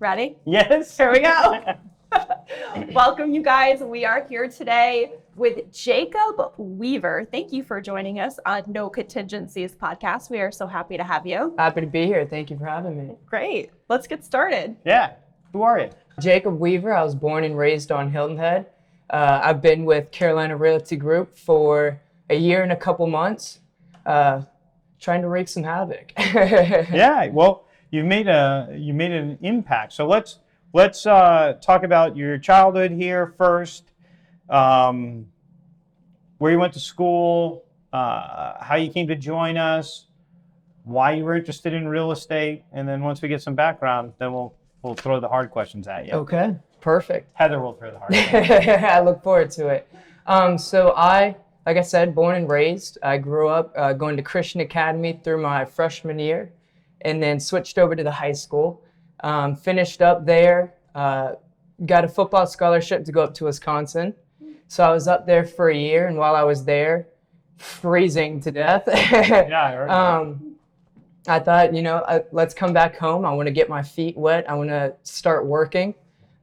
Ready? Yes. Here we go. Welcome, you guys. We are here today with Jacob Weaver. Thank you for joining us on No Contingencies podcast. We are so happy to have you. Happy to be here. Thank you for having me. Great. Let's get started. Yeah. Who are you? Jacob Weaver. I was born and raised on Hilton Head. I've been with Carolina Realty Group for a year and a couple months, trying to wreak some havoc. Yeah. Well, you made an impact. So let's talk about your childhood here first. Where you went to school, how you came to join us, why you were interested in real estate, and then once we get some background, then we'll throw the hard questions at you. Okay, perfect. Heather will throw the hard questions. I look forward to it. So like I said, born and raised. I grew up going to Christian Academy through my freshman year, and then switched over to the high school. Finished up there, got a football scholarship to go up to Wisconsin. So I was up there for a year, and while I was there, freezing to death. Yeah, I heard that. I thought, let's come back home. I want to get my feet wet. I want to start working.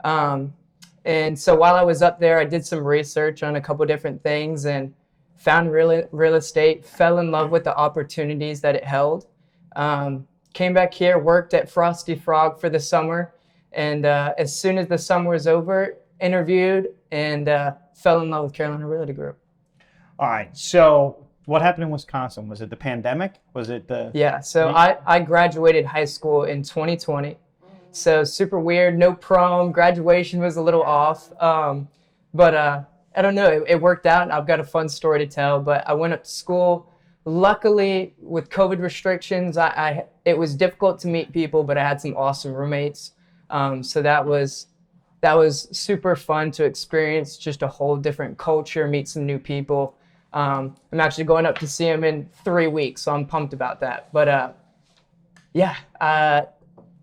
And so while I was up there, I did some research on a couple different things and found real estate, fell in love with the opportunities that it held. Came back here, worked at Frosty Frog for the summer, and as soon as the summer was over, interviewed and fell in love with Carolina Realty Group. All right. So what happened in Wisconsin? Was it the pandemic? Was it the... Yeah. So I graduated high school in 2020. So super weird. No prom. Graduation was a little off. But I don't know. It worked out. I've got a fun story to tell. But I went up to school. Luckily, with COVID restrictions, it was difficult to meet people, but I had some awesome roommates. So that was super fun to experience, just a whole different culture, meet some new people. I'm actually going up to see him in 3 weeks, so I'm pumped about that. But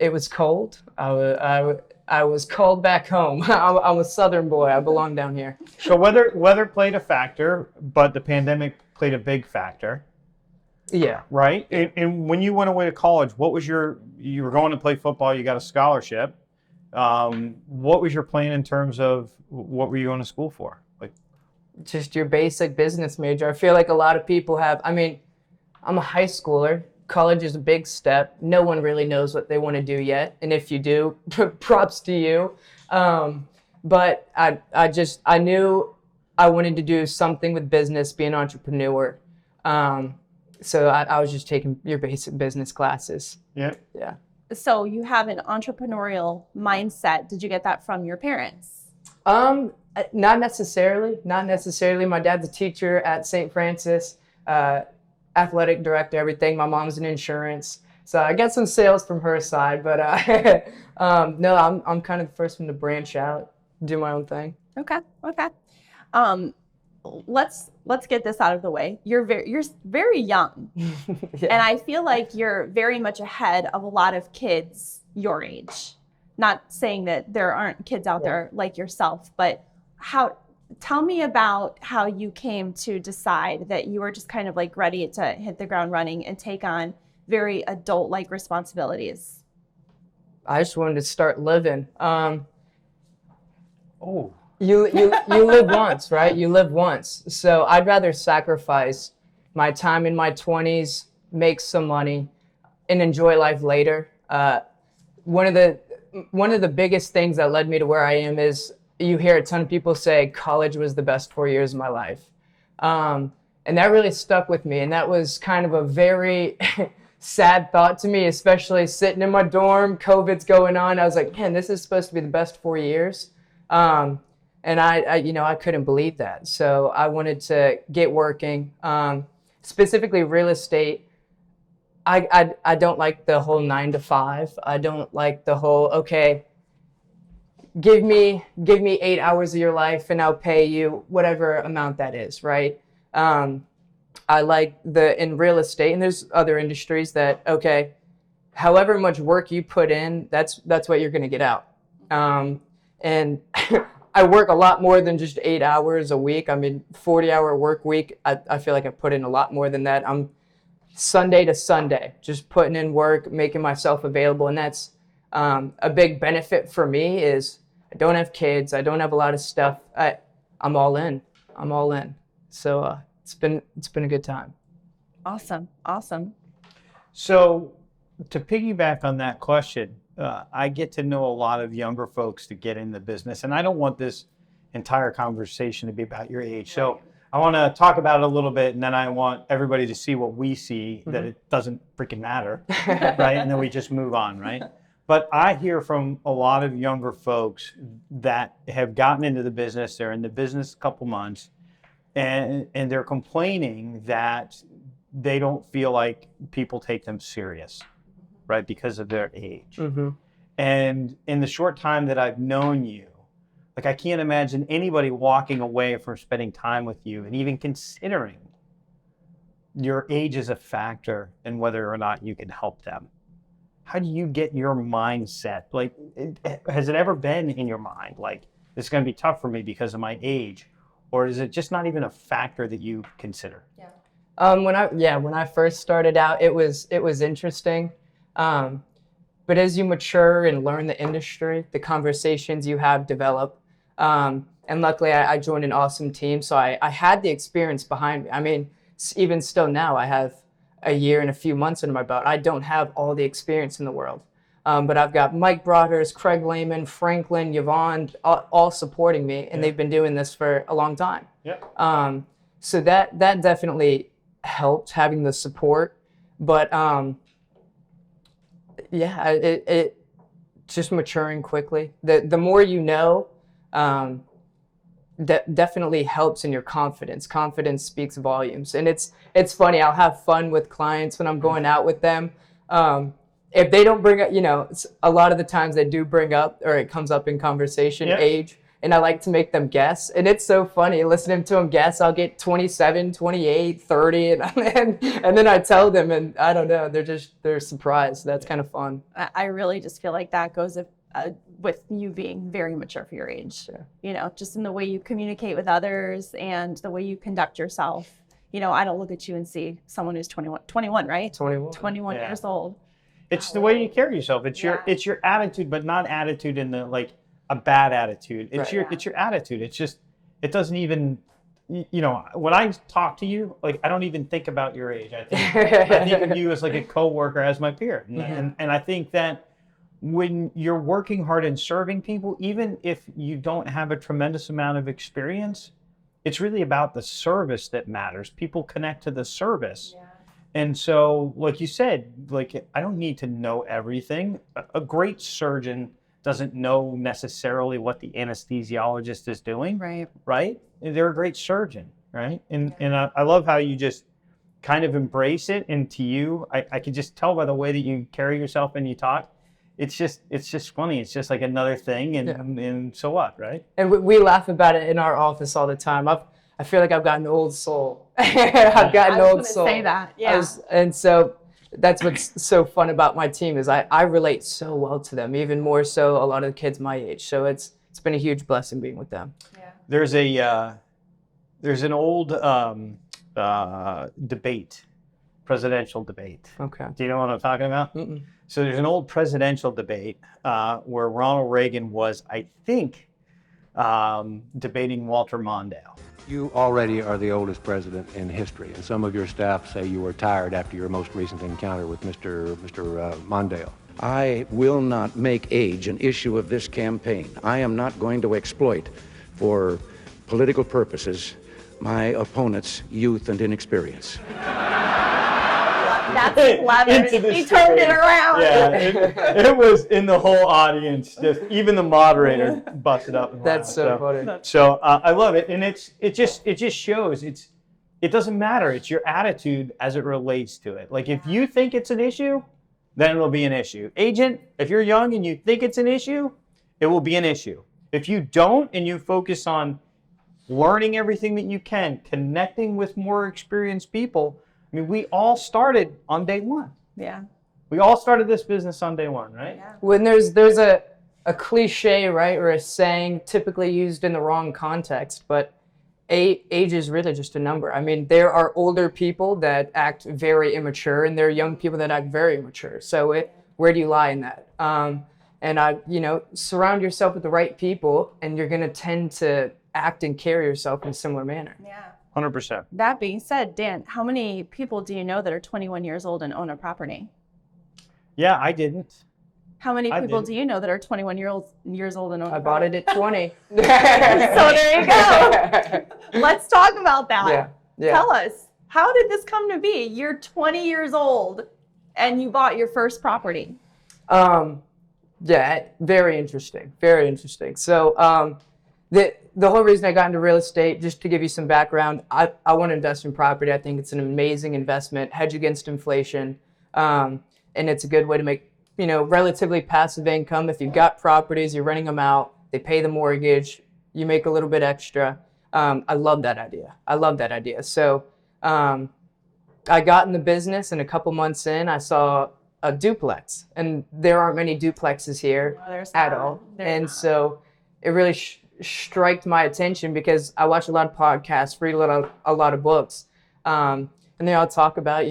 it was cold. I was called back home. I'm a Southern boy. I belong down here. So weather played a factor, but the pandemic played a big factor. Yeah. Right? And when you went away to college, you were going to play football, you got a scholarship. What was your plan in terms of what were you going to school for? Like, just your basic business major. I feel like a lot of people have, I'm a high schooler. College is a big step. No one really knows what they want to do yet. And if you do, props to you. But I knew I wanted to do something with business, be an entrepreneur. So I was just taking your basic business classes. Yeah. Yeah. So you have an entrepreneurial mindset. Did you get that from your parents? Not necessarily. My dad's a teacher at St. Francis, athletic director, everything. My mom's in insurance. So I got some sales from her side, but no, I'm kind of the first one to branch out, do my own thing. Okay. Let's get this out of the way. You're very young. Yeah. And I feel like you're very much ahead of a lot of kids your age. Not saying that there aren't kids out there like yourself, but tell me about how you came to decide that you were just kind of like ready to hit the ground running and take on very adult-like responsibilities. I just wanted to start living. You live once, right? You live once. So I'd rather sacrifice my time in my 20s, make some money, and enjoy life later. One of the biggest things that led me to where I am is you hear a ton of people say college was the best 4 years of my life. And that really stuck with me. And that was kind of a very sad thought to me, especially sitting in my dorm, COVID's going on. I was like, man, this is supposed to be the best 4 years. And I couldn't believe that. So I wanted to get working, specifically real estate. I don't like the whole 9 to 5. I don't like the whole, okay, give me 8 hours of your life and I'll pay you whatever amount that is, right? I like in real estate, and there's other industries that, okay, however much work you put in, that's what you're gonna get out. And I work a lot more than just 8 hours a week. 40-hour work week. I feel like I put in a lot more than that. I'm Sunday to Sunday, just putting in work, making myself available. And A big benefit for me is I don't have kids. I don't have a lot of stuff. I'm all in. I'm all in. So it's been a good time. Awesome. Awesome. So to piggyback on that question, I get to know a lot of younger folks to get in the business, and I don't want this entire conversation to be about your age. So I want to talk about it a little bit, and then I want everybody to see what we see, that it doesn't freaking matter, right? And then we just move on, right? But I hear from a lot of younger folks that have gotten into the business. They're in the business a couple months, and they're complaining that they don't feel like people take them serious, right? Because of their age. And in the short time that I've known you, like, I can't imagine anybody walking away from spending time with you and even considering your age as a factor in whether or not you can help them. How do you get your mindset? Like, has it ever been in your mind, like, this is going to be tough for me because of my age? Or is it just not even a factor that you consider? When I first started out, it was interesting. But as you mature and learn the industry, the conversations you have develop. And luckily, I joined an awesome team, so I had the experience behind me. I mean, even still now, I have a year and a few months under my belt. I don't have all the experience in the world. But I've got Mike Broadhurst, Craig Lehman, Franklin, Yvonne, all supporting me, and they've been doing this for a long time. So that definitely helped, having the support. But it just maturing quickly. The more you know, that definitely helps in your confidence. Confidence speaks volumes. And it's funny, I'll have fun with clients when I'm going out with them. If they don't bring up, a lot of the times they do bring up, or it comes up in conversation, age, and I like to make them guess. And it's so funny listening to them guess. I'll get 27, 28, 30, and then I tell them, and I don't know, they're surprised. That's kind of fun. I really just feel like that goes with you being very mature for your age. Sure. Just in the way you communicate with others and the way you conduct yourself. I don't look at you and see someone who's 21, right? 21 years old. It's the way you carry yourself. It's your attitude, but not attitude in the, like, a bad attitude. It's it's your attitude. It's just, it doesn't even, when I talk to you, like, I don't even think about your age. I think of you as like a coworker, as my peer. And I think that when you're working hard and serving people, even if you don't have a tremendous amount of experience, it's really about the service that matters. People connect to the service. And so, like you said, like, I don't need to know everything. A great surgeon doesn't know necessarily what the anesthesiologist is doing. Right? They're a great surgeon, right? And I love how you just kind of embrace it. And to you, I can just tell by the way that you carry yourself and you talk. It's just funny. It's just like another thing, and so what, right? And we laugh about it in our office all the time. I feel like I've got an old soul. I've got an old soul. Say that, and so that's what's so fun about my team is I relate so well to them, even more so a lot of the kids my age. So it's been a huge blessing being with them. There's an old debate, presidential debate. Okay. Do you know what I'm talking about? Mm-mm. So there's an old presidential debate where Ronald Reagan was, I think, debating Walter Mondale. You already are the oldest president in history, and some of your staff say you were tired after your most recent encounter with Mr. Mondale. I will not make age an issue of this campaign. I am not going to exploit, for political purposes, my opponent's youth and inexperience. That's clever. He turned it around. Yeah, it was in the whole audience. Just even the moderator busted up. And That's so funny. So I love it, and it just shows it doesn't matter. It's your attitude as it relates to it. Like, if you think it's an issue, then it'll be an issue. Agent, if you're young and you think it's an issue, it will be an issue. If you don't and you focus on learning everything that you can, connecting with more experienced people. I mean, we all started on day one. Yeah. We all started this business on day one, right? Yeah. When there's a cliche, right, or a saying typically used in the wrong context, but age is really just a number. I mean, there are older people that act very immature, and there are young people that act very mature. So where do you lie in that? And surround yourself with the right people, and you're going to tend to act and carry yourself in a similar manner. Yeah. 100%. That being said, Dan, how many people do you know that are 21 years old and own a property? Yeah, I didn't. How many I people didn't. do you know that are 21 years old and own I a bought property? it at 20. So there you go. Let's talk about that. Yeah. Tell us, how did this come to be? You're 20 years old and you bought your first property. Yeah, very interesting. Very interesting. So the whole reason I got into real estate, just to give you some background, I want to invest in property. I think it's an amazing investment, hedge against inflation, and it's a good way to make, relatively passive income. If you've got properties, you're renting them out, they pay the mortgage, you make a little bit extra. I love that idea. So I got in the business, and a couple months in, I saw a duplex, and there aren't many duplexes here at all. So it really struck my attention because I watch a lot of podcasts, read a lot of books, and they all talk about,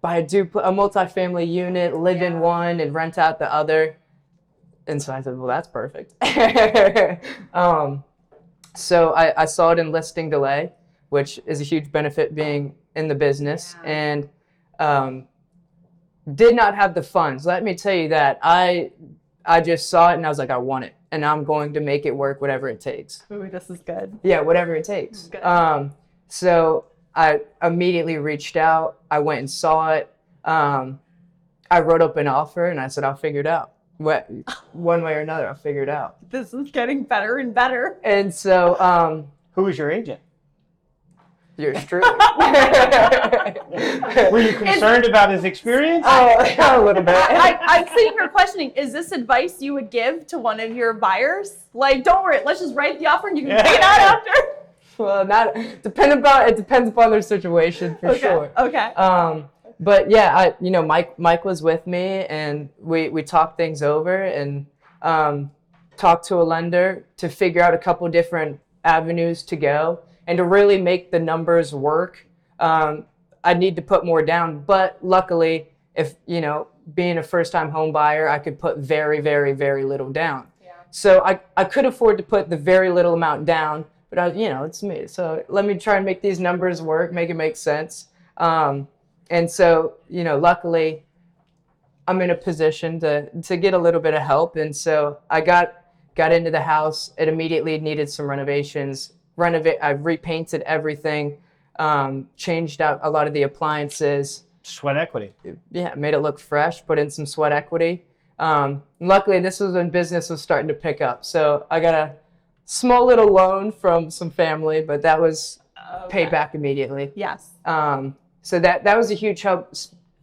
buy a multifamily unit, live in one, and rent out the other. And so I said, well, that's perfect. So I saw it in listing delay, which is a huge benefit being in the business, and did not have the funds. Let me tell you that. I just saw it and I was like, I want it, and I'm going to make it work, whatever it takes. Ooh, this is good. Yeah, whatever it takes. Good. So I immediately reached out. I went and saw it. I wrote up an offer and I said, I'll figure it out. One way or another, I'll figure it out. This is getting better and better. And so, Who was your agent? yours truly. Were you concerned about his experience? A little bit. I'm sitting here questioning, is this advice you would give to one of your buyers? Like, don't worry, let's just write the offer and you can pay it out after. Well, it depends upon their situation for sure. Okay. But yeah, Mike was with me, and we talked things over, and talked to a lender to figure out a couple different avenues to go, and to really make the numbers work. I need to put more down, but luckily, if being a first-time home buyer, I could put very, very, very little down. Yeah. So I could afford to put the very little amount down, but it's me. So let me try and make these numbers work, make it make sense. And so, luckily, I'm in a position to get a little bit of help. And so I got into the house. It immediately needed some renovations. I repainted everything, changed out a lot of the appliances. Sweat equity. Yeah, made it look fresh, put in some sweat equity. Luckily, this was when business was starting to pick up. So I got a small little loan from some family, but that was paid back immediately. Yes. So that was a huge help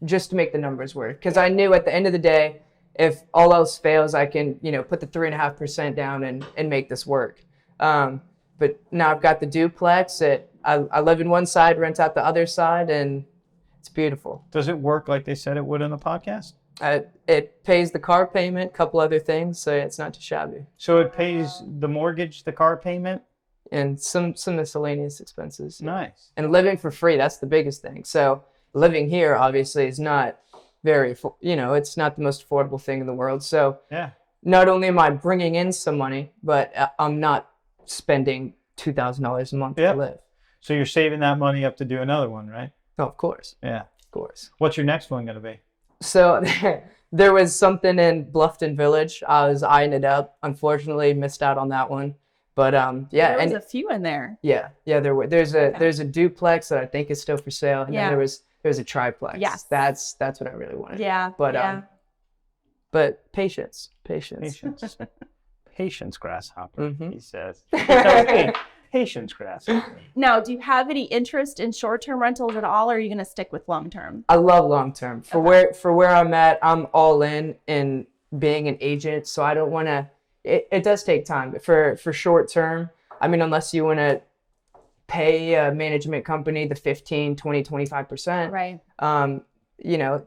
just to make the numbers work. Because I knew at the end of the day, if all else fails, I can, put the 3.5% down and make this work. But now I've got the duplex. I live in one side, rent out the other side, and it's beautiful. Does it work like they said it would in the podcast? It pays the car payment, a couple other things, so it's not too shabby. So it pays the mortgage, the car payment? And some miscellaneous expenses. Nice. And living for free, that's the biggest thing. So living here, obviously, is not it's not the most affordable thing in the world. So yeah, not only am I bringing in some money, but I'm not spending $2,000 a month to live. So you're saving that money up to do another one, right? Oh, of course. Yeah. Of course. What's your next one going to be? So there was something in Bluffton Village. I was eyeing it up. Unfortunately, missed out on that one. But there was a few in there. Yeah, there's a duplex that I think is still for sale, and then there was a triplex. Yes, that's what I really wanted. Yeah, but patience, grasshopper. Mm-hmm. He says. Patience, grasshopper. Now, do you have any interest in short-term rentals at all, or are you going to stick with long-term? I love long-term. For where I'm at, I'm all in being an agent, so I don't want to. It does take time, but for short term, I mean, unless you want to pay a management company the 15, 20, 25%, right?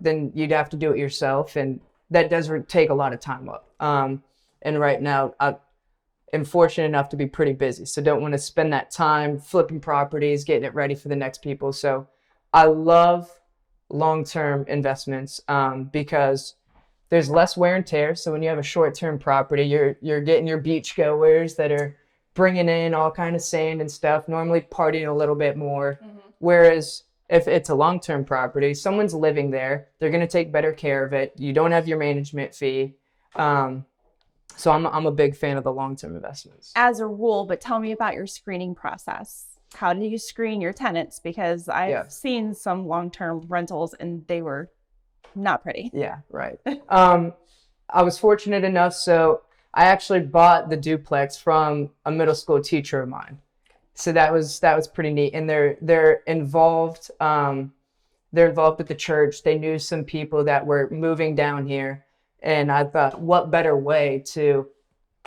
Then you'd have to do it yourself, and that does take a lot of time up. And right now, I'm fortunate enough to be pretty busy, so don't want to spend that time flipping properties, getting it ready for the next people. So I love long-term investments because there's less wear and tear. So when you have a short-term property, you're getting your beach goers that are bringing in all kind of sand and stuff, normally partying a little bit more. Whereas if it's a long-term property, someone's living there, they're going to take better care of it. You don't have your management fee. So I'm a big fan of the long-term investments. As a rule, but tell me about your screening process. How do you screen your tenants? Because I've seen some long-term rentals and they were not pretty. Yeah, right. I was fortunate enough, so I actually bought the duplex from a middle school teacher of mine. So that was pretty neat. And they're involved. They're involved with the church. They knew some people that were moving down here, and I thought, what better way to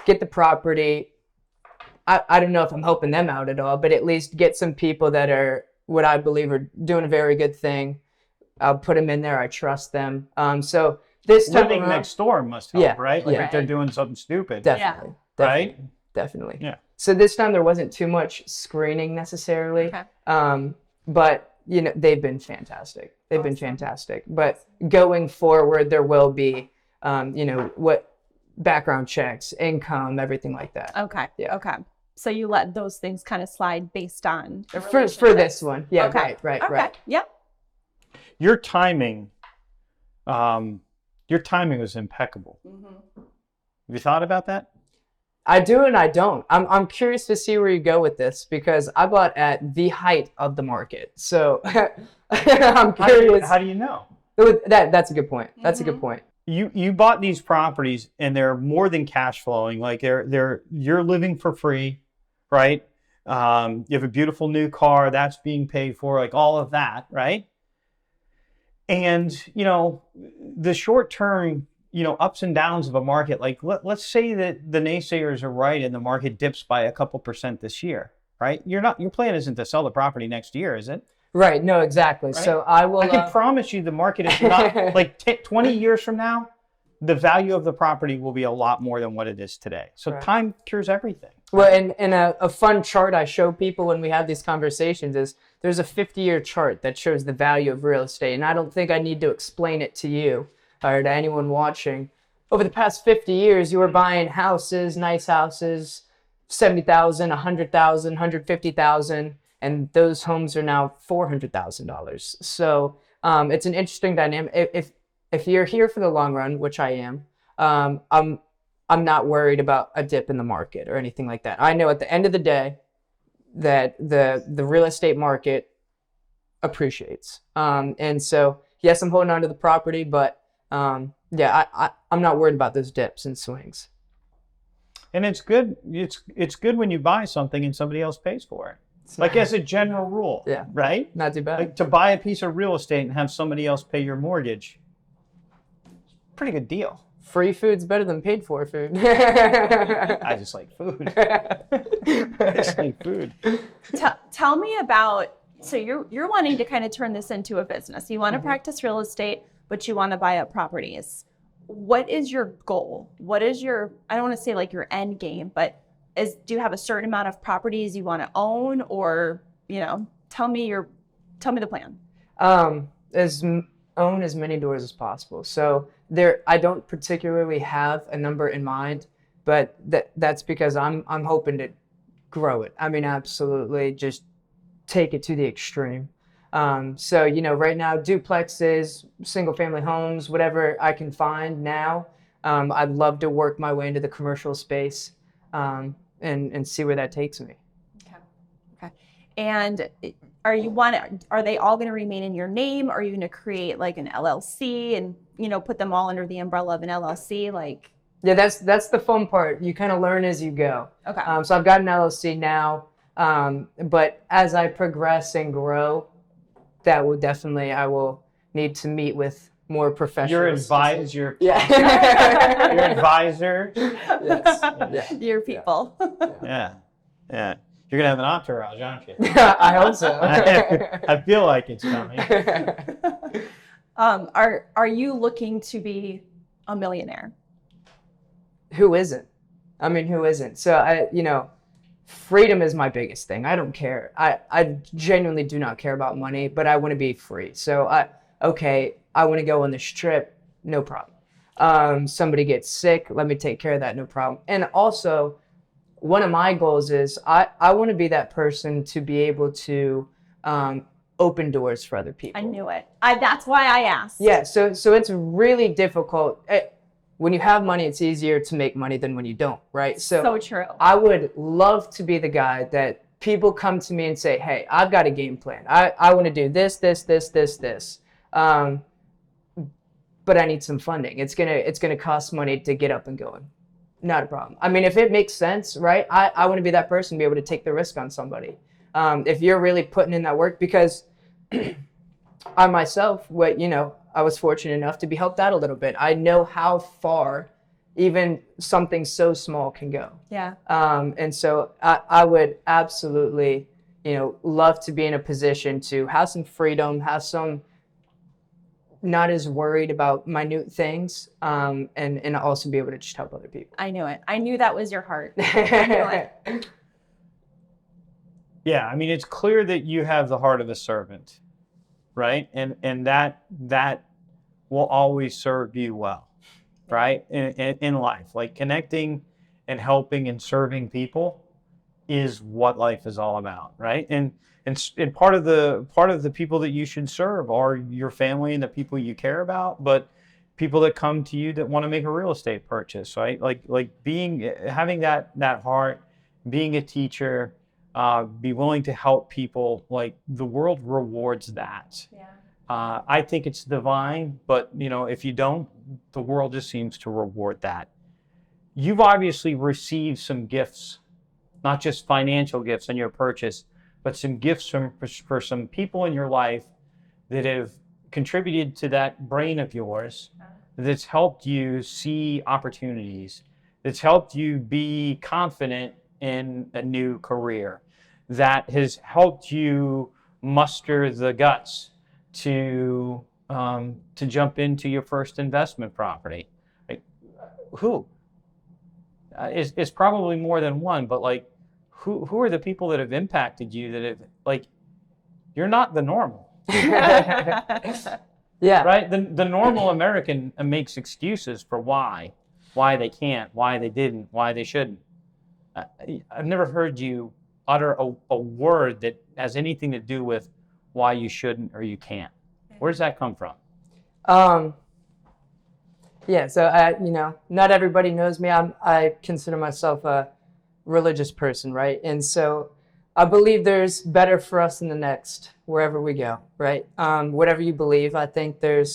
get the property? I don't know if I'm helping them out at all, but at least get some people that are what I believe are doing a very good thing. I'll put them in there. I trust them. So this time Living around, next door must help, Yeah, right? Like yeah. if they're doing something stupid, definitely, right? definitely. Yeah. So this time there wasn't too much screening necessarily, but they've been fantastic. They've been fantastic. But going forward, there will be, what background checks, income, everything like that. Okay. Yeah. Okay. So you let those things kind of slide based on the For relationship. this one, yeah, Okay. right. Okay. Yep. Your timing was impeccable. Have you thought about that? I do and I don't. I'm curious to see where you go with this because I bought at the height of the market. So I'm curious. How do you know? That's a good point. That's a good point. You bought these properties and they're more than cash flowing. Like you're living for free, right? You have a beautiful new car that's being paid for, like all of that, right? And the short term, ups and downs of a market, like let's say that the naysayers are right and the market dips by a couple % this year, right? Your plan isn't to sell the property next year, is it? Right. No, exactly. Right? So I will. I can promise you the market is not like 20 years from now, the value of the property will be a lot more than what it is today. So time cures everything. Well, and a fun chart I show people when we have these conversations is there's a 50-year chart that shows the value of real estate. And I don't think I need to explain it to you or to anyone watching. Over the past 50 years, you were buying houses, nice houses, $70,000, $100,000, $150,000. And those homes are now $400,000. So it's an interesting dynamic. If you're here for the long run, which I am, I'm not worried about a dip in the market or anything like that. I know at the end of the day that the real estate market appreciates. And so yes, I'm holding on to the property, but I'm not worried about those dips and swings. And it's good. It's good when you buy something and somebody else pays for it. Like as a general rule, right? Not too bad. Like to buy a piece of real estate and have somebody else pay your mortgage, pretty good deal. Free food's better than paid for food. I just like food. I just like food. Tell me about, so you're wanting to kind of turn this into a business. You want to practice real estate, but you want to buy up properties. What is your goal? What is your, I don't want to say like your end game, but do you have a certain amount of properties you want to own, or tell me the plan. Own as many doors as possible. So I don't particularly have a number in mind, but that's because I'm hoping to grow it. I mean, absolutely, just take it to the extreme. So right now, duplexes, single family homes, whatever I can find now. I'd love to work my way into the commercial space. And see where that takes me. Okay. And are they all going to remain in your name? Are you going to create like an LLC and put them all under the umbrella of an LLC? Yeah, that's the fun part. You kind of learn as you go. Okay. So I've got an LLC now, but as I progress and grow, I will need to meet with more professionals. Your advisor. Yeah. Your advisor. Yes. Yeah. Your people. Yeah. You're gonna have an entourage, aren't you? I hope so. I feel like it's coming. Are you looking to be a millionaire? Who isn't? I mean, who isn't? So freedom is my biggest thing. I don't care. I genuinely do not care about money, but I want to be free. So I want to go on this trip, no problem. Somebody gets sick, let me take care of that, no problem. And also, one of my goals is I want to be that person to be able to open doors for other people. I knew it. That's why I asked. Yeah, so it's really difficult. When you have money, it's easier to make money than when you don't, right? So true. I would love to be the guy that people come to me and say, hey, I've got a game plan. I want to do this. But I need some funding. It's gonna cost money to get up and going. Not a problem. I mean, if it makes sense, right? I want to be that person, be able to take the risk on somebody. If you're really putting in that work, because I myself, I was fortunate enough to be helped out a little bit. I know how far even something so small can go. Yeah. And so I would absolutely, love to be in a position to have some freedom, have some not as worried about minute things, and also be able to just help other people. I knew it. I knew that was your heart. I knew it. Yeah, I mean, it's clear that you have the heart of a servant, right? And that will always serve you well, right? In life, like connecting and helping and serving people is what life is all about, right? And part of the people that you should serve are your family and the people you care about, but people that come to you that want to make a real estate purchase, right? Like having that heart, being a teacher, be willing to help people. Like the world rewards that. Yeah. I think it's divine, but if you don't, the world just seems to reward that. You've obviously received some gifts, not just financial gifts in your purchase, but some gifts for some people in your life that have contributed to that brain of yours, that's helped you see opportunities, that's helped you be confident in a new career, that has helped you muster the guts to jump into your first investment property. Like, who? It's probably more than one, but like, who are the people that have impacted you that have, like, you're not the normal. Yeah. Right? The normal American makes excuses for why they can't, why they didn't, why they shouldn't. I've never heard you utter a word that has anything to do with why you shouldn't or you can't. Where does that come from? Yeah, so not everybody knows me. I consider myself a religious person, right? And so I believe there's better for us in the next, wherever we go, right? Whatever you believe, I think the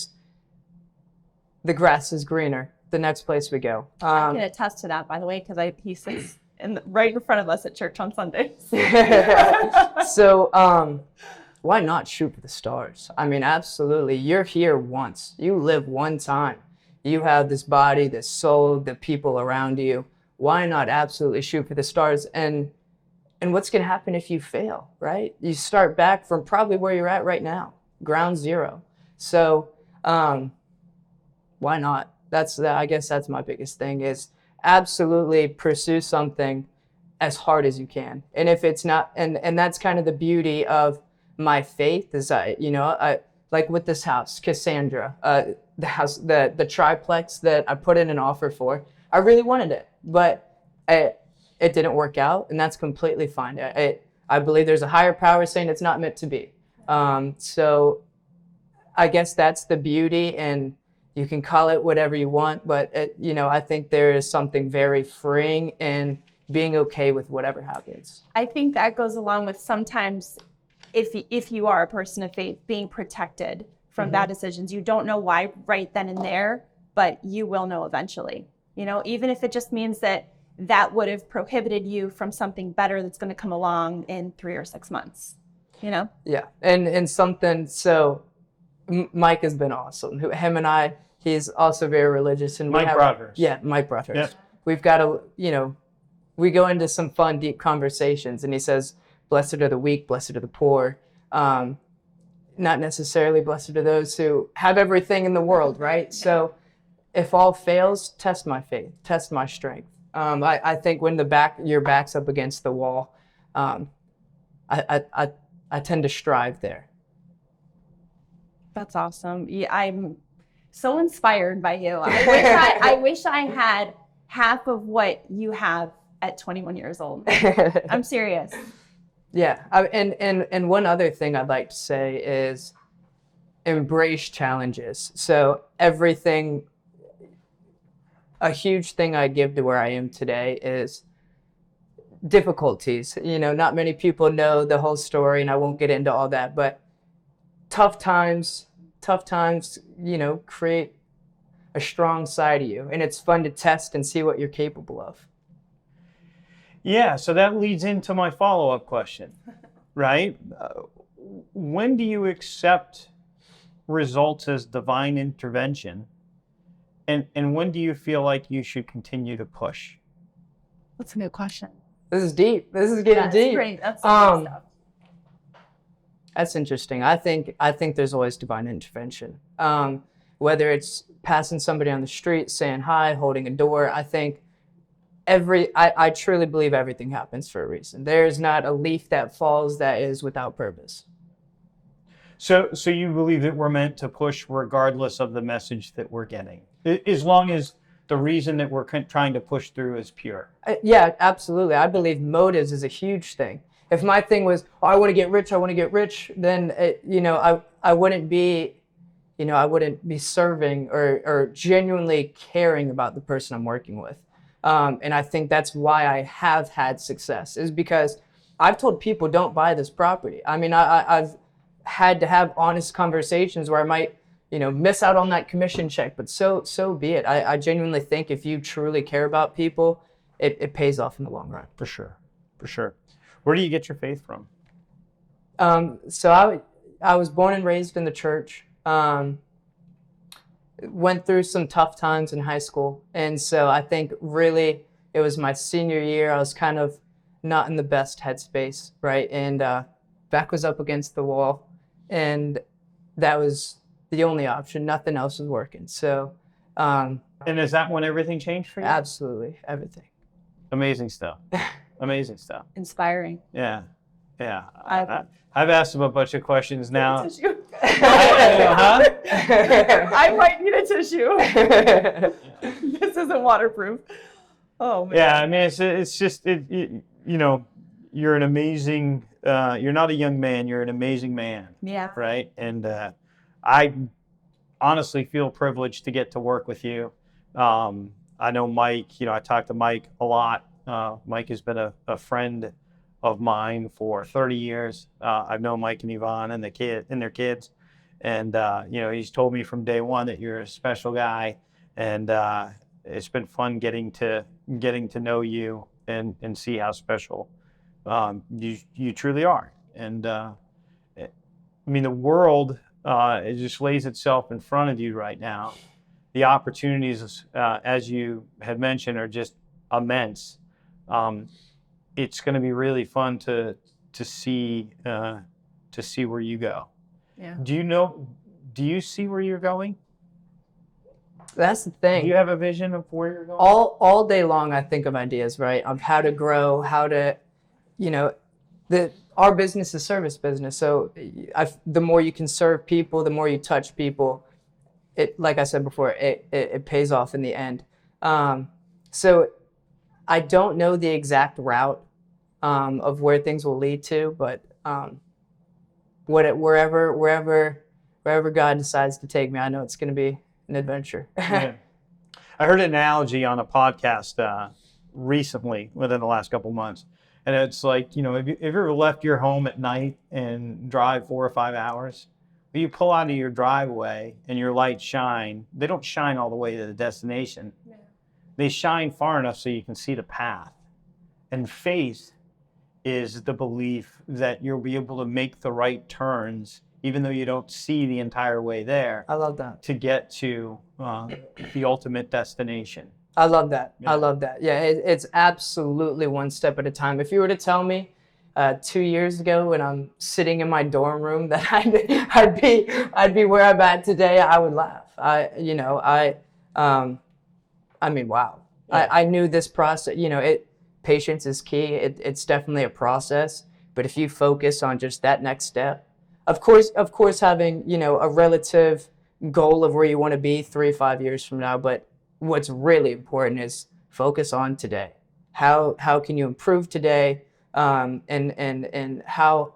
grass is greener the next place we go. I can attest to that, by the way, because he sits right in front of us at church on Sundays. So why not shoot for the stars? I mean, absolutely. You're here once. You live one time. You have this body, this soul, the people around you. Why not absolutely shoot for the stars? And what's going to happen if you fail, right? You start back from probably where you're at right now, ground zero. So why not? I guess that's my biggest thing, is absolutely pursue something as hard as you can. And if it's not, and that's kind of the beauty of my faith, is I like with this house, Cassandra, the house, the triplex that I put in an offer for, I really wanted it, but it didn't work out, and that's completely fine. I believe there's a higher power saying it's not meant to be. So I guess that's the beauty, and you can call it whatever you want, but I think there is something very freeing in being okay with whatever happens. I think that goes along with sometimes, if you are a person of faith, being protected from bad decisions. You don't know why right then and there, but you will know eventually. Even if it just means that would have prohibited you from something better that's going to come along in 3 or 6 months. Yeah, and something. So Mike has been awesome. Him and I. He's also very religious, and Mike Broadhurst. Yeah, Mike Broadhurst. Yep. We've got we go into some fun, deep conversations, and he says, "Blessed are the weak, blessed are the poor." Not necessarily blessed are those who have everything in the world, right? So, if all fails, test my faith, test my strength. I think when your back's up against the wall, I tend to strive there. That's awesome. Yeah, so inspired by you. I wish I had half of what you have at 21 years old. I'm serious. Yeah, and one other thing I'd like to say is embrace challenges. So a huge thing I give to where I am today is difficulties. Not many people know the whole story, and I won't get into all that, but tough times, create a strong side of you, and it's fun to test and see what you're capable of. Yeah, so that leads into my follow-up question, right? When do you accept results as divine intervention, and when do you feel like you should continue to push? That's a good question. This is deep. This is getting deep. Great. That's good stuff. That's interesting. I think there's always divine intervention. Whether it's passing somebody on the street, saying hi, holding a door, I think I truly believe everything happens for a reason. There's not a leaf that falls that is without purpose. So you believe that we're meant to push regardless of the message that we're getting, as long as the reason that we're trying to push through is pure? Yeah, absolutely. I believe motives is a huge thing. If my thing was, I want to get rich, then I wouldn't be serving or genuinely caring about the person I'm working with. And I think that's why I have had success, is because I've told people, don't buy this property. I mean, I've had to have honest conversations where I might, miss out on that commission check, but so be it. I genuinely think if you truly care about people, it pays off in the long run. For sure. Where do you get your faith from? So I was born and raised in the church. Went through some tough times in high school. And so I think really it was my senior year. I was kind of not in the best headspace, right? And back was up against the wall. And that was the only option. Nothing else was working. So. And is that when everything changed for you? Absolutely. Everything. Amazing stuff. Inspiring. Yeah. I've asked him a bunch of questions now. Tissue. Huh? I might need a tissue. This isn't waterproof. Oh man. Yeah, I mean, it's just you're an amazing. You're not a young man. You're an amazing man. Yeah. Right. And I honestly feel privileged to get to work with you. I know Mike. I talk to Mike a lot. Mike has been a friend of mine for 30 years. I've known Mike and Yvonne and their kids, and he's told me from day one that you're a special guy, and it's been fun getting to know you and see how special you truly are. And I mean, the world it just lays itself in front of you right now. The opportunities, as you had mentioned, are just immense. It's going to be really fun to see where you go. Yeah. Do you see where you're going? That's the thing. Do you have a vision of where you're going? All day long, I think of ideas, right? Of how to grow, how to, our business is service business. So the more you can serve people, the more you touch people, it, like I said before, it pays off in the end. So I don't know the exact route of where things will lead to, but wherever God decides to take me, I know it's going to be an adventure. Yeah. I heard an analogy on a podcast recently, within the last couple of months, and it's like, if you ever left your home at night and drive 4 or 5 hours, when you pull out of your driveway and your lights shine, they don't shine all the way to the destination. Yeah. They shine far enough so you can see the path. And faith is the belief that you'll be able to make the right turns, even though you don't see the entire way there. I love that. To get to the ultimate destination. I love that. Yeah. I love that. Yeah, it's absolutely one step at a time. If you were to tell me 2 years ago when I'm sitting in my dorm room that I'd be where I'm at today, I would laugh. I mean, wow. Yeah. I knew this process, patience is key. It's definitely a process, but if you focus on just that next step, of course having, a relative goal of where you want to be 3-5 years from now. But what's really important is focus on today. How can you improve today? And how,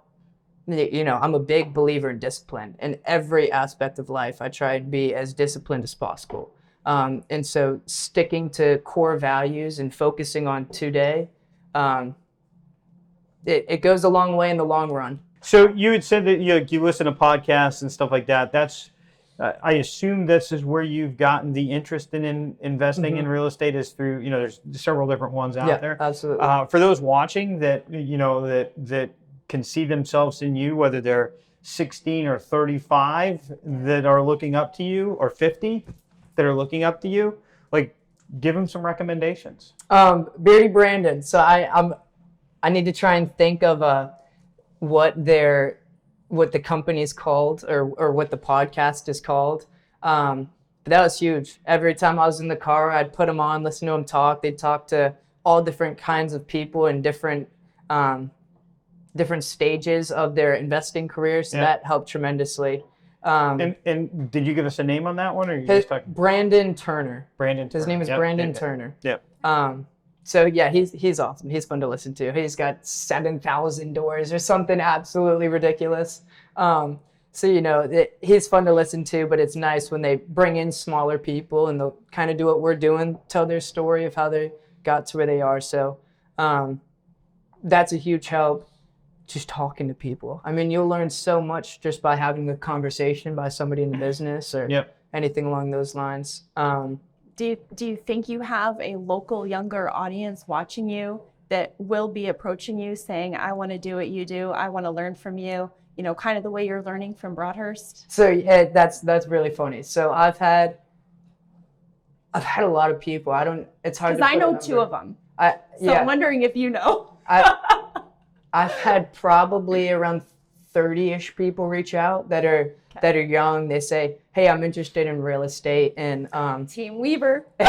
I'm a big believer in discipline. In every aspect of life, I try to be as disciplined as possible. And so sticking to core values and focusing on today, it goes a long way in the long run. So you had said that you listen to podcasts and stuff like that. That's, I assume this is where you've gotten the interest in investing in real estate is through, there's several different ones out there. Absolutely. For those watching that, that can see themselves in you, whether they're 16 or 35 that are looking up to you, or 50 that are looking up to you, like, give them some recommendations. Beardy Brandon. So I need to try and think of what the company's called or what the podcast is called. But that was huge. Every time I was in the car, I'd put them on, listen to them talk. They'd talk to all different kinds of people in different stages of their investing career. So that helped tremendously. And did you give us a name on that one, or you just talking? Brandon Turner. Brandon Turner. His name is Brandon Turner. Yep. So yeah, he's awesome. He's fun to listen to. He's got 7,000 doors or something absolutely ridiculous. So he's fun to listen to, but it's nice when they bring in smaller people and they'll kind of do what we're doing, tell their story of how they got to where they are. So that's a huge help. Just talking to people. I mean, you'll learn so much just by having a conversation by somebody in the business or anything along those lines. Do you think you have a local younger audience watching you that will be approaching you saying, I want to do what you do, I want to learn from you, kind of the way you're learning from Broadhurst? So yeah, that's really funny. So I've had a lot of people. It's hard to because I know put a number. 2 of them. So I'm wondering if you know. I've had probably around 30-ish people reach out that are young. They say, hey, I'm interested in real estate. And Team Weaver. You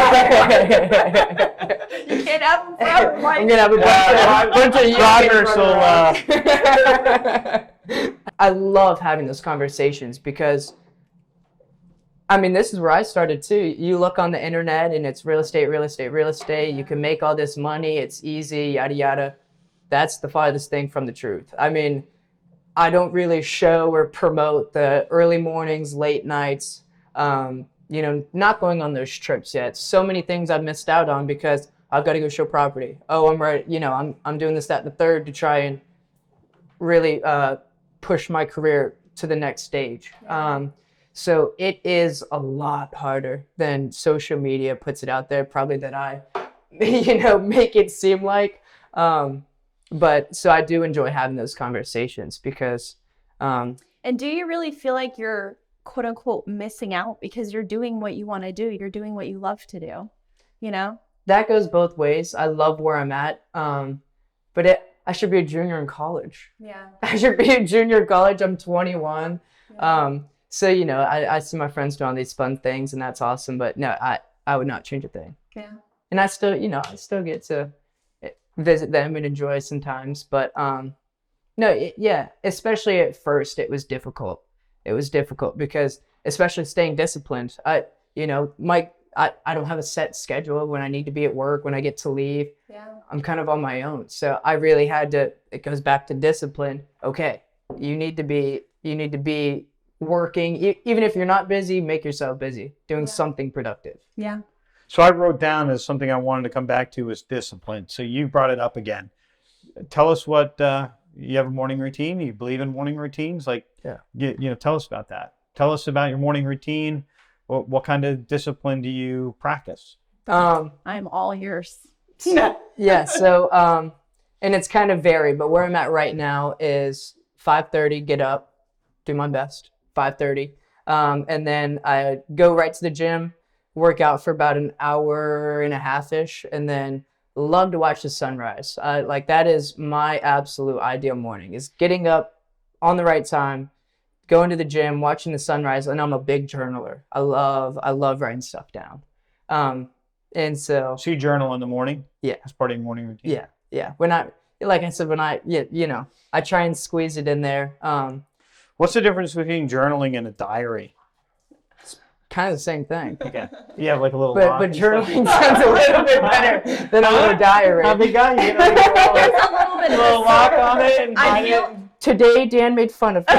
can't have them forever, Mike. I'm going to have a bunch of young I love having those conversations because, I mean, this is where I started too. You look on the internet and it's real estate, real estate, real estate. You can make all this money. It's easy, yada, yada. That's the farthest thing from the truth. I mean, I don't really show or promote the early mornings, late nights, not going on those trips yet. So many things I've missed out on because I've got to go show property. Oh, I'm right. I'm doing this, that, and the third to try and really push my career to the next stage. So it is a lot harder than social media puts it out there, probably that I, make it seem like. But so I do enjoy having those conversations because. And do you really feel like you're quote unquote missing out because you're doing what you want to do? You're doing what you love to do, That goes both ways. I love where I'm at. But I should be a junior in college. Yeah. I should be a junior in college. I'm 21. Yeah. So, I see my friends doing these fun things and that's awesome. But no, I would not change a thing. Yeah. And I still get to visit them and enjoy sometimes, but especially at first it was difficult because especially staying disciplined. I don't have a set schedule when I need to be at work, when I get to leave. I'm kind of on my own, so I really it goes back to discipline. Okay, you need to be working, even if you're not busy, make yourself busy doing something productive. So I wrote down as something I wanted to come back to was discipline. So you brought it up again. Tell us what you have a morning routine. You believe in morning routines? Tell us about that. Tell us about your morning routine. What kind of discipline do you practice? I'm all yours. Yeah. So and it's kind of varied, but where I'm at right now is 5:30. Get up, do my best. 5:30, and then I go right to the gym. Work out for about an hour and a half-ish, and then love to watch the sunrise. That is my absolute ideal morning, is getting up on the right time, going to the gym, watching the sunrise, and I'm a big journaler. I love writing stuff down. And so you journal in the morning? Yeah. As part of your morning routine? Yeah. I try and squeeze it in there. What's the difference between journaling and a diary? kind of the same thing. Okay. You have like a little But lock and stuff? journaling sounds a little bit better than a little diary. How big guy? You get like a There's a little bit of little a lock on it and I hide feel- it. Today, Dan made fun of me.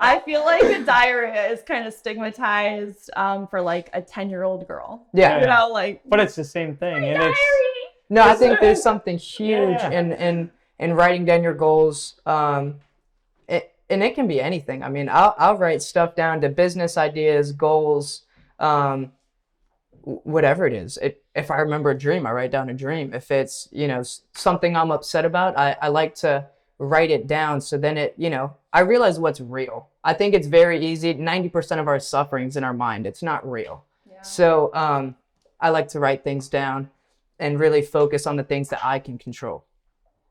I feel like a diary is kind of stigmatized for like a 10-year-old girl. Yeah. You know, like But it's the same thing. And diary. No, I think there's something huge Yeah. in writing down your goals. And it can be anything. I mean, I'll write stuff down to business ideas, goals, whatever it is. If I remember a dream, I write down a dream. If it's, something I'm upset about, I like to write it down. So then I realize what's real. I think it's very easy. 90% of our suffering's in our mind. It's not real. Yeah. So I like to write things down and really focus on the things that I can control.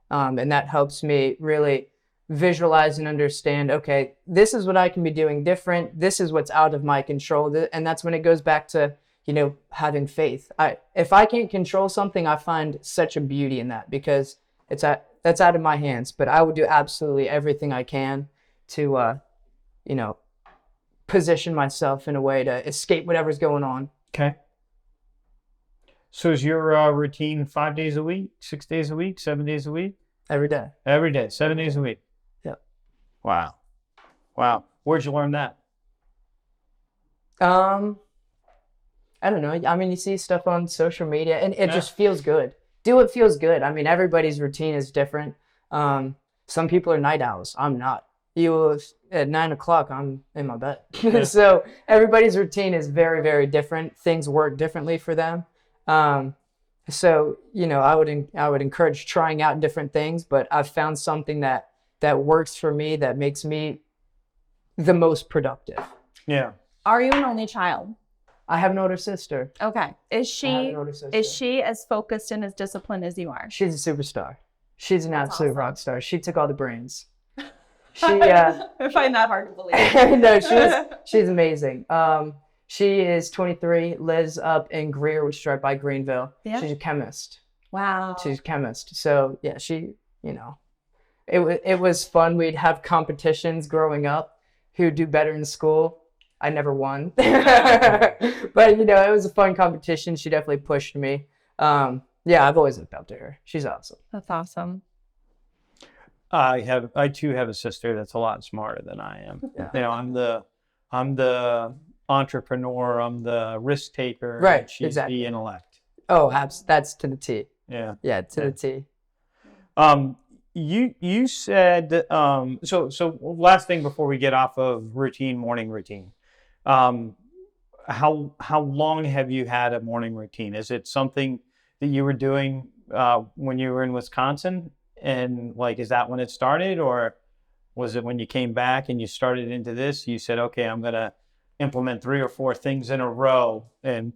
And that helps me really visualize and understand, okay, this is what I can be doing different. This is what's out of my control. And that's when it goes back to, having faith. If I can't control something, I find such a beauty in that because that's out of my hands. But I will do absolutely everything I can to, position myself in a way to escape whatever's going on. Okay. So is your routine 5 days a week, 6 days a week, 7 days a week? Every day. Every day, 7 days a week. Yep. Wow. Where'd you learn that? I don't know. I mean, you see stuff on social media and it just feels good. Do what feels good. I mean, everybody's routine is different. Some people are night owls. I'm not. At 9 o'clock, I'm in my bed. Yeah. So everybody's routine is very, very different. Things work differently for them. So, I would encourage trying out different things, but I've found something that works for me, that makes me the most productive. Yeah. Are you an only child? I have an older sister. Okay. Is I have she an older sister. is she as focused and as disciplined as you are? She's a superstar. She's an absolute awesome. rock star. She took all the brains. She, I find that hard to believe. no, she's amazing. She is 23, lives up in Greer, which is right by Greenville. Yeah. She's a chemist. Wow. She's a chemist. So yeah, she, it was fun. We'd have competitions growing up. Who'd do better in school? I never won, but it was a fun competition. She definitely pushed me. I've always looked up to her. She's awesome. That's awesome. I too have a sister that's a lot smarter than I am. Yeah. I'm the entrepreneur. I'm the risk taker. Right, And she's exactly. the intellect. Oh, that's to the T. Yeah. Yeah, to the T. You said so last thing before we get off of morning routine. How long have you had a morning routine? Is it something that you were doing when you were in Wisconsin? And is that when it started, or was it when you came back and you started into this? You said, okay, I'm gonna implement 3 or 4 things in a row and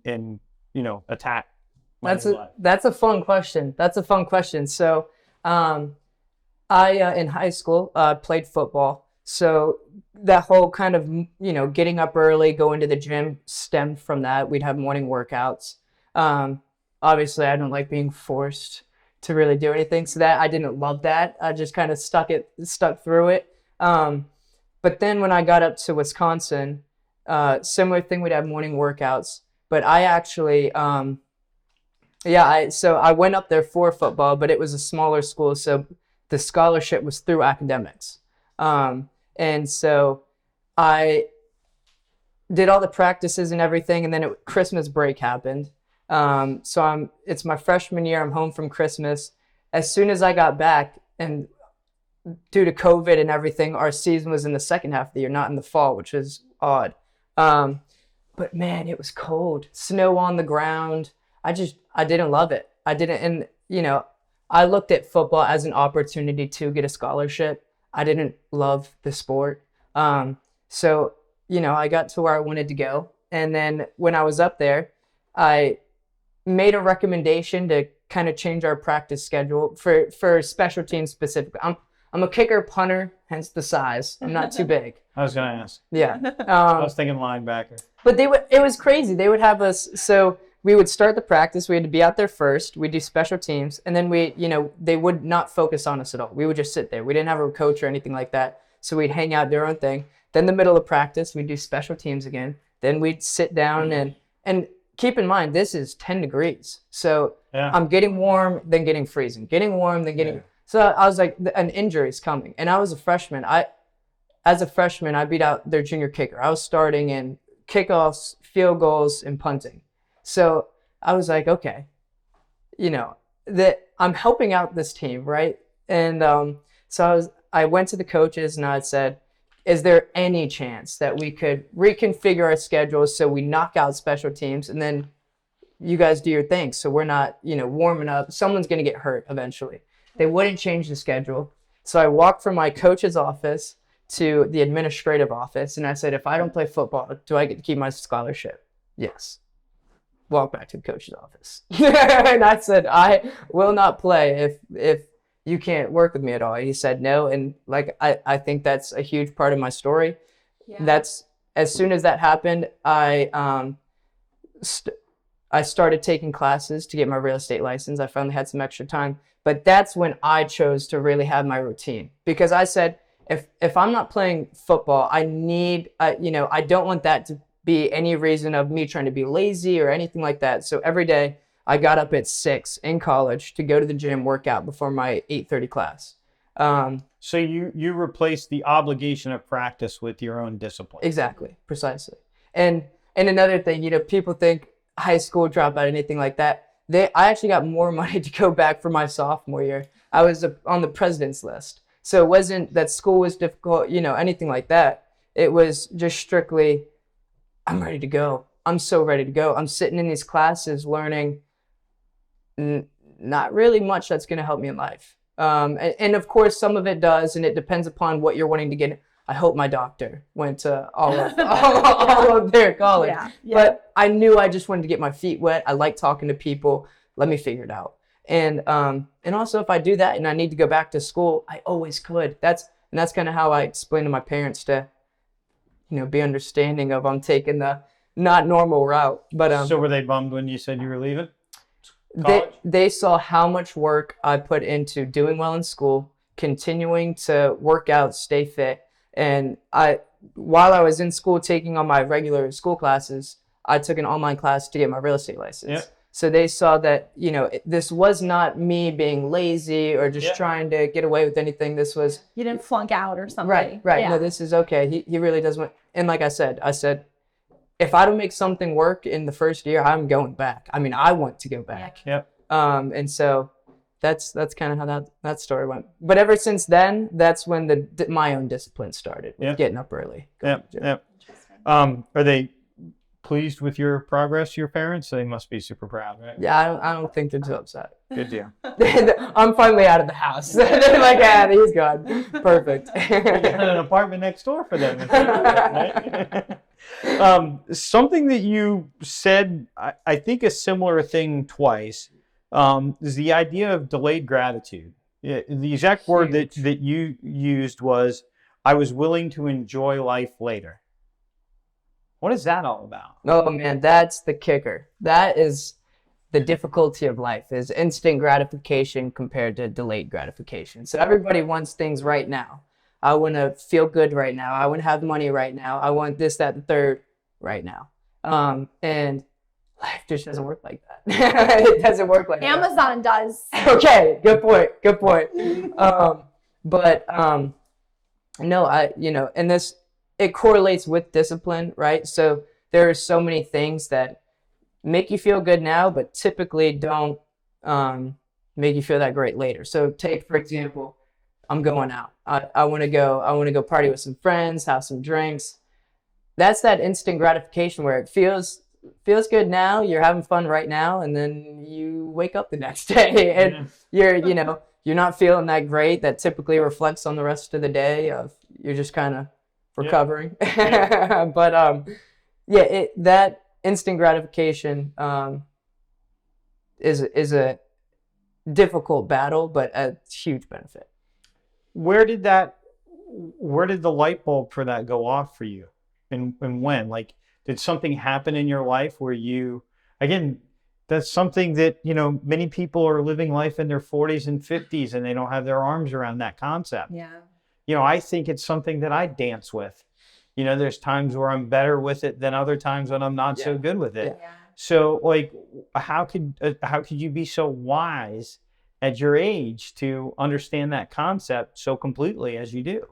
attack my new life. That's a fun question. So, I in high school played football. So that whole kind of getting up early, going to the gym stemmed from that. We'd have morning workouts. Obviously, I don't like being forced to really do anything, so that I didn't love that. I just kind of stuck through it. But then when I got up to Wisconsin, similar thing. We'd have morning workouts, but I actually so I went up there for football, but it was a smaller school, so the scholarship was through academics. And so I did all the practices and everything, and then Christmas break happened. So it's my freshman year. I'm home from Christmas. As soon as I got back, and due to COVID and everything, our season was in the second half of the year, not in the fall, which is odd. But man, it was cold, snow on the ground. I didn't love it. I didn't, and I looked at football as an opportunity to get a scholarship. I didn't love the sport. So, I got to where I wanted to go. And then when I was up there, I made a recommendation to kind of change our practice schedule for special teams specifically. I'm a kicker, punter, hence the size. I'm not too big. I was gonna ask. Yeah. I was thinking linebacker. But it was crazy. They would have us, so we would start the practice. We had to be out there first. We'd do special teams. And then they would not focus on us at all. We would just sit there. We didn't have a coach or anything like that. So we'd hang out, do our own thing. Then the middle of practice, we'd do special teams again. Then we'd sit down and keep in mind, this is 10 degrees. So Yeah. I'm getting warm, then getting freezing, getting warm, then getting. So I was like, an injury is coming. And I was a freshman. As a freshman, I beat out their junior kicker. I was starting in kickoffs, field goals, and punting. So I was like, okay, that I'm helping out this team, right? And so I went to the coaches and I said, is there any chance that we could reconfigure our schedules so we knock out special teams and then you guys do your thing so we're not, warming up. Someone's going to get hurt eventually. They wouldn't change the schedule. So I walked from my coach's office to the administrative office and I said, if I don't play football, do I get to keep my scholarship? Yes. Walk back to the coach's office. And I said, I will not play if you can't work with me at all. He said no. And I think that's a huge part of my story. Yeah. That's as soon as that happened, I started taking classes to get my real estate license. I finally had some extra time, but that's when I chose to really have my routine because I said, if I'm not playing football, I don't want that to be any reason of me trying to be lazy or anything like that. So every day I got up at 6 in college to go to the gym, work out before my 8:30 class. So you replaced the obligation of practice with your own discipline. Exactly, precisely. And another thing, people think high school dropout, anything like that. I actually got more money to go back for my sophomore year. I was on the president's list. So it wasn't that school was difficult, anything like that. It was just strictly, I'm ready to go. I'm so ready to go. I'm sitting in these classes learning not really much that's going to help me in life. And of course, some of it does, and it depends upon what you're wanting to get. I hope my doctor went to all of their college. Yeah. But I knew I just wanted to get my feet wet. I like talking to people. Let me figure it out. And also if I do that and I need to go back to school, I always could. That's kind of how I explained to my parents to, be understanding of I'm taking the not normal route. But So were they bummed when you said you were leaving? They saw how much work I put into doing well in school, continuing to work out, stay fit. And while I was in school taking on my regular school classes, I took an online class to get my real estate license. Yep. So they saw that, this was not me being lazy or just trying to get away with anything. This was... You didn't flunk out or something. Right. Yeah. No, this is okay. He really does want... And like I said, if I don't make something work in the first year, I'm going back. I mean, I want to go back. Yep. And so that's kind of how that story went. But ever since then, that's when my own discipline started, with getting up early. Yep. Are they pleased with your progress, your parents? They must be super proud, right? Yeah, I don't think they're too upset. Good deal. I'm finally out of the house. They're like, he's gone. Perfect. We got an apartment next door for them. Right? Something that you said, I think a similar thing twice, is the idea of delayed gratitude. Yeah, the exact word that you used was, I was willing to enjoy life later. What is that all about? Oh man, that's the kicker. That is the difficulty of life, is instant gratification compared to delayed gratification. So everybody wants things right now. I want to feel good right now. I want to have money right now. I want this, that, and the third right now. And life just doesn't work like that. It doesn't work like that. Amazon does. Okay, good point. No, and this, it correlates with discipline, right? So there are so many things that make you feel good now, but typically don't make you feel that great later. So take, for example, I'm going out. I want to go party with some friends, have some drinks. That's that instant gratification where it feels good now, you're having fun right now, and then you wake up the next day and you're not feeling that great. That typically reflects on the rest of the day of you're just kind of recovering. Yeah. But that instant gratification is a difficult battle, but a huge benefit. Where did the light bulb for that go off for you, and when? Like, did something happen in your life where you, again, that's something that, many people are living life in their 40s and 50s and they don't have their arms around that concept. Yeah. I think it's something that I dance with, There's times where I'm better with it than other times when I'm not so good with it. Yeah. So like, how could you be so wise at your age to understand that concept so completely as you do?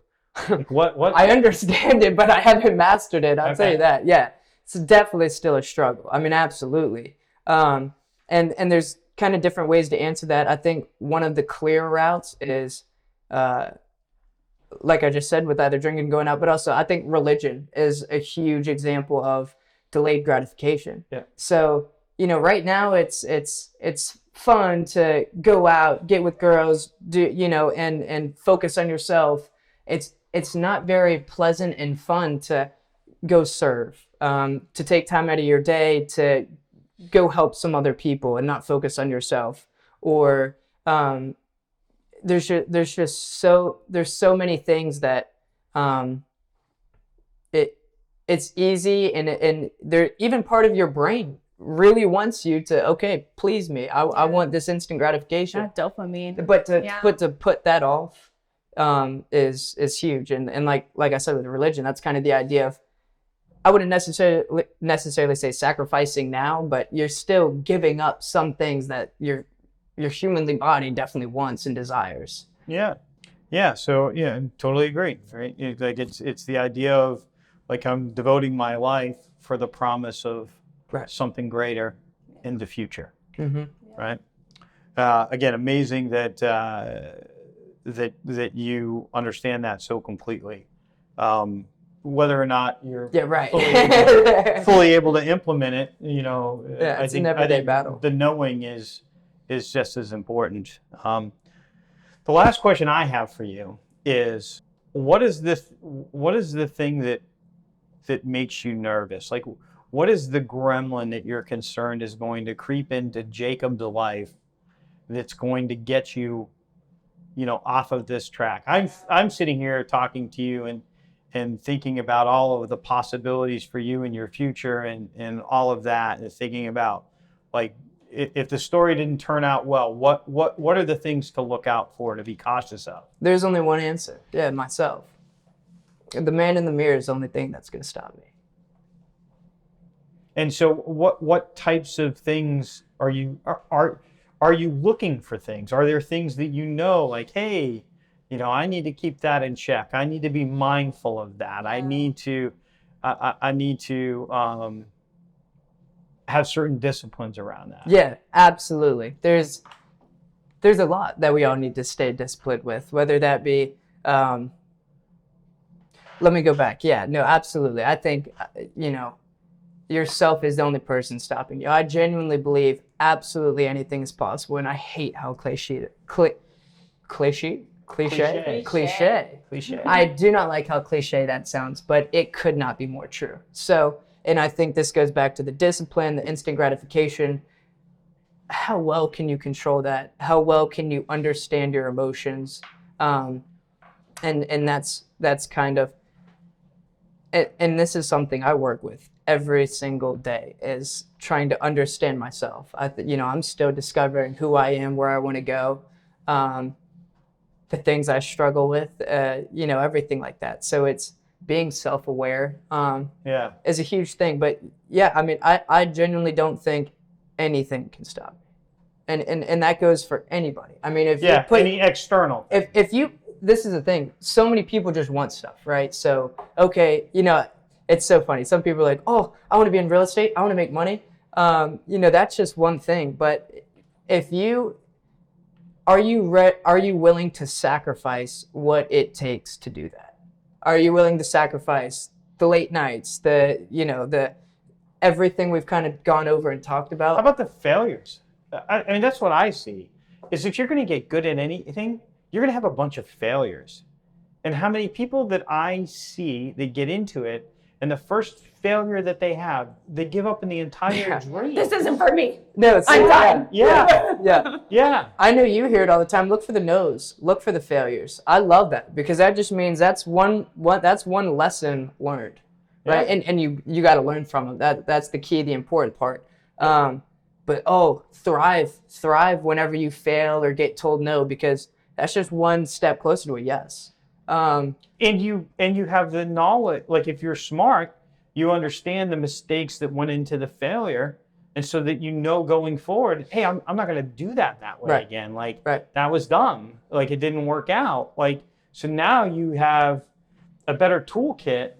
Like what? I understand it, but I haven't mastered it. I'll tell you that. Yeah, it's definitely still a struggle. I mean, absolutely. And there's kind of different ways to answer that. I think one of the clear routes is, like I just said, with either drinking and going out, but also I think religion is a huge example of delayed gratification. Yeah. So, right now it's fun to go out, get with girls, do, and focus on yourself. It's not very pleasant and fun to go serve, to take time out of your day to go help some other people and not focus on yourself. Or there's so many things that it's easy, and they're even part of your brain really wants you to, okay, please me. I want this instant gratification. That dopamine. But to put that off is huge. And like I said with religion, that's kind of the idea of, I wouldn't necessarily say sacrificing now, but you're still giving up some things that your humanly body definitely wants and desires. Yeah. So yeah, I totally agree. Right? It's the idea of like, I'm devoting my life for the promise of something greater in the future. Mm-hmm. Right. Again, amazing that that you understand that so completely. Whether or not you're fully able to implement it, it's an everyday battle. The knowing is just as important. The last question I have for you is, what is the thing that makes you nervous? Like, what is the gremlin that you're concerned is going to creep into Jacob's life that's going to get you, off of this track? I'm sitting here talking to you and thinking about all of the possibilities for you in your future and all of that, and thinking about, like, if the story didn't turn out well, what are the things to look out for, to be cautious of? There's only one answer. Yeah, myself. The man in the mirror is the only thing that's going to stop me. And so what types of things are you looking for things? Are there things that like, hey, I need to keep that in check. I need to be mindful of that. I need to have certain disciplines around that. Yeah, absolutely. There's a lot that we all need to stay disciplined with, whether that be, let me go back. Yeah, no, absolutely. I think, yourself is the only person stopping you. I genuinely believe absolutely anything is possible, and I hate how cliche. I do not like how cliche that sounds, but it could not be more true. So, and I think this goes back to the discipline, the instant gratification. How well can you control that? How well can you understand your emotions? And that's kind of, and this is something I work with every single day, is trying to understand myself. I'm still discovering who I am, where I want to go. The things I struggle with, everything like that. So it's being self-aware is a huge thing. But yeah, I mean, I genuinely don't think anything can stop me. And that goes for anybody. I mean, if you put any external. If you, this is the thing, so many people just want stuff, right? So, okay, it's so funny. Some people are like, oh, I want to be in real estate. I want to make money. That's just one thing. But are you willing to sacrifice what it takes to do that? Are you willing to sacrifice the late nights, the everything we've kind of gone over and talked about? How about the failures? I mean, that's what I see, is if you're going to get good at anything, you're going to have a bunch of failures. And how many people that I see, they get into it, and the first failure that they have, they give up in the entire dream. This isn't for me. No, I'm done. Yeah. I know you hear it all the time. Look for the no's. Look for the failures. I love that, because that just means that's one lesson learned, right? Yeah. And you got to learn from it. That's the key, the important part. But thrive whenever you fail or get told no, because that's just one step closer to a yes. Um, And you have the knowledge. Like if you're smart, you understand the mistakes that went into the failure, and so that you know going forward, hey, I'm not going to do that way Right. again. Like Right. that was dumb. Like it didn't work out. Like so now you have a better toolkit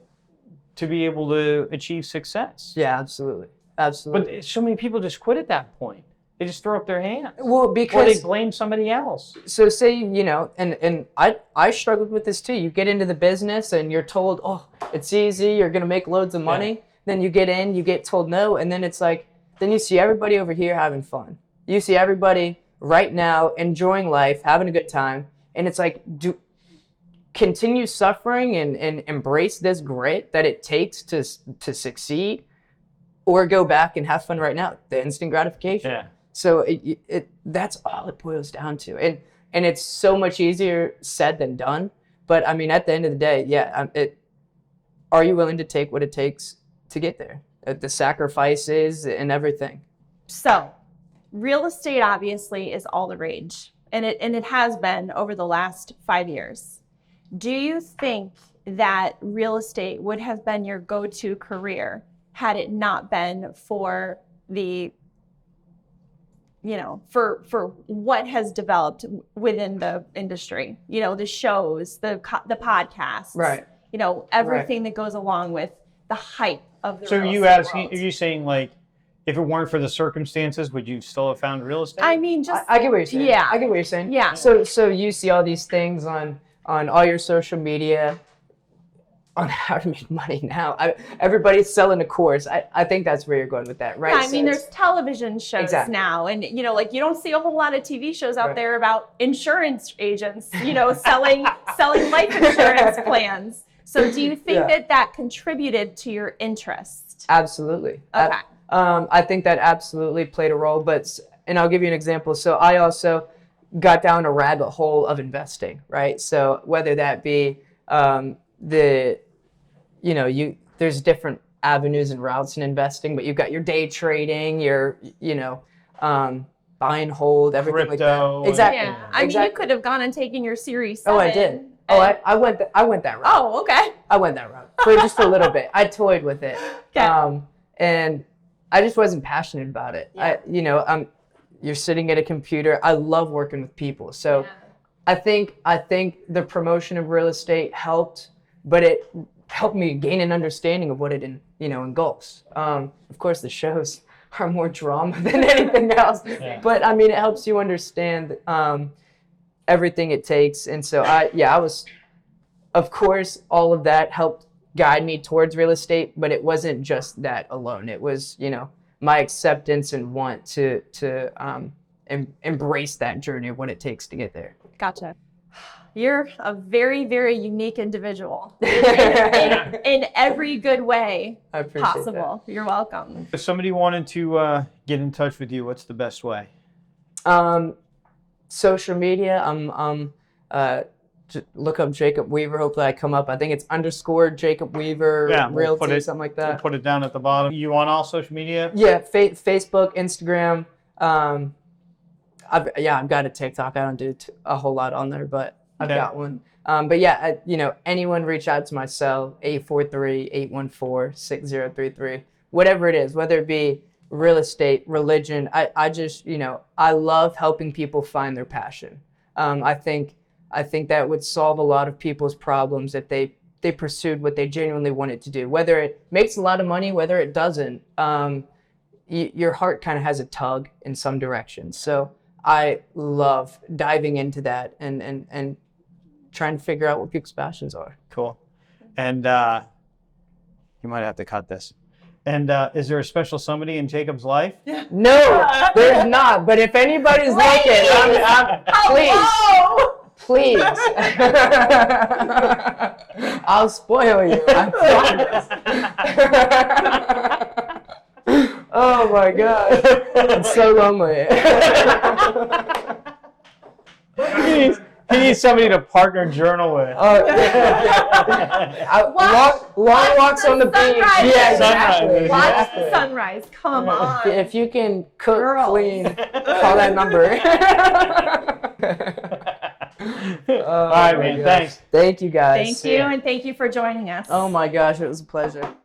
to be able to achieve success. yeah, absolutely. Absolutely. But so many people just quit at that point. They just throw up their hands. Well, Or they because blame somebody else. so say, you know, and I struggled with this too. You get into the business and you're told, oh, it's easy, you're gonna make loads of money. Then you get in, you get told no, and then it's like, then you see everybody over here having fun. You see everybody right now enjoying life, having a good time, and it's like, continue suffering and embrace this grit that it takes to succeed, or go back and have fun right now. The instant gratification. Yeah. So that's all it boils down to, and it's so much easier said than done. But I mean, at the end of the day, yeah, are you willing to take what it takes to get there? The sacrifices and everything. So, real estate obviously is all the rage, and it has been over the last 5 years. Do you think that real estate would have been your go-to career had it not been for the, you know, for what has developed within the industry? You know, the shows, the podcasts, Right. You know, everything that goes along with the hype of the So real you estate asking? world. Are you saying like, if it weren't for the circumstances, would you still have found real estate? I mean, just I get what you're saying. Yeah. I get what you're saying. Yeah. So you see all these things on all your social media on how to make money now. Everybody's selling a course. I think that's where you're going with that, right? Yeah, I mean, So there's television shows Exactly. now, and you know, like you don't see a whole lot of TV shows out Right. there about insurance agents, you know, selling life insurance plans. So, do you think Yeah. that contributed to your interest? Absolutely. Okay. I think that absolutely played a role, and I'll give you an example. So I also got down a rabbit hole of investing, right? So whether that be there's different avenues and routes in investing, but you've got your day trading, your, buy and hold, everything Crypto. like that. Exactly. Yeah, I mean, you Exactly. could have gone and taken your Series 7. Oh, I did. Oh, I went that route. Oh, okay. I went that route for just a little bit. I toyed with it, Okay. and I just wasn't passionate about it. Yeah. You're sitting at a computer. I love working with people, so I think the promotion of real estate helped, but it helped me gain an understanding of what it engulfs. Of course, the shows are more drama than anything else, but I mean, it helps you understand everything it takes, and so I was. Of course, all of that helped guide me towards real estate, but it wasn't just that alone. It was, my acceptance and want to embrace that journey of what it takes to get there. Gotcha. You're a very, very unique individual in every good way I appreciate possible. You're welcome. If somebody wanted to get in touch with you, what's the best way? that. Social media, look up Jacob Weaver. Hopefully I come up. I think it's _Jacob Weaver, We'll Realty, put it, something like We'll that. put it down at the bottom. You on all social media? Yeah, Facebook, Instagram. I've got a TikTok. I don't do a whole lot on there, but I've Okay. got one. But yeah, anyone reach out to my cell, 843-814-6033. Whatever it is, whether it be real estate, religion. I just, I love helping people find their passion. I think that would solve a lot of people's problems if they pursued what they genuinely wanted to do. Whether it makes a lot of money, whether it doesn't, your heart kind of has a tug in some direction. So I love diving into that and trying to figure out what people's passions are. Cool. And you might have to cut this. And is there a special somebody in Jacob's life? No, there's not. But if anybody's looking, please. I'll spoil you. I promise. Oh my God, it's so lonely. He needs somebody to partner journal with. Long walks on the beach. sunrise. Yeah, exactly. Sunrise. Watch exactly. the sunrise. Come on. If you can cook, Girl. clean, call that number. All right, man. Thanks. Thank you guys. Thank you, and thank you for joining us. Oh my gosh, it was a pleasure.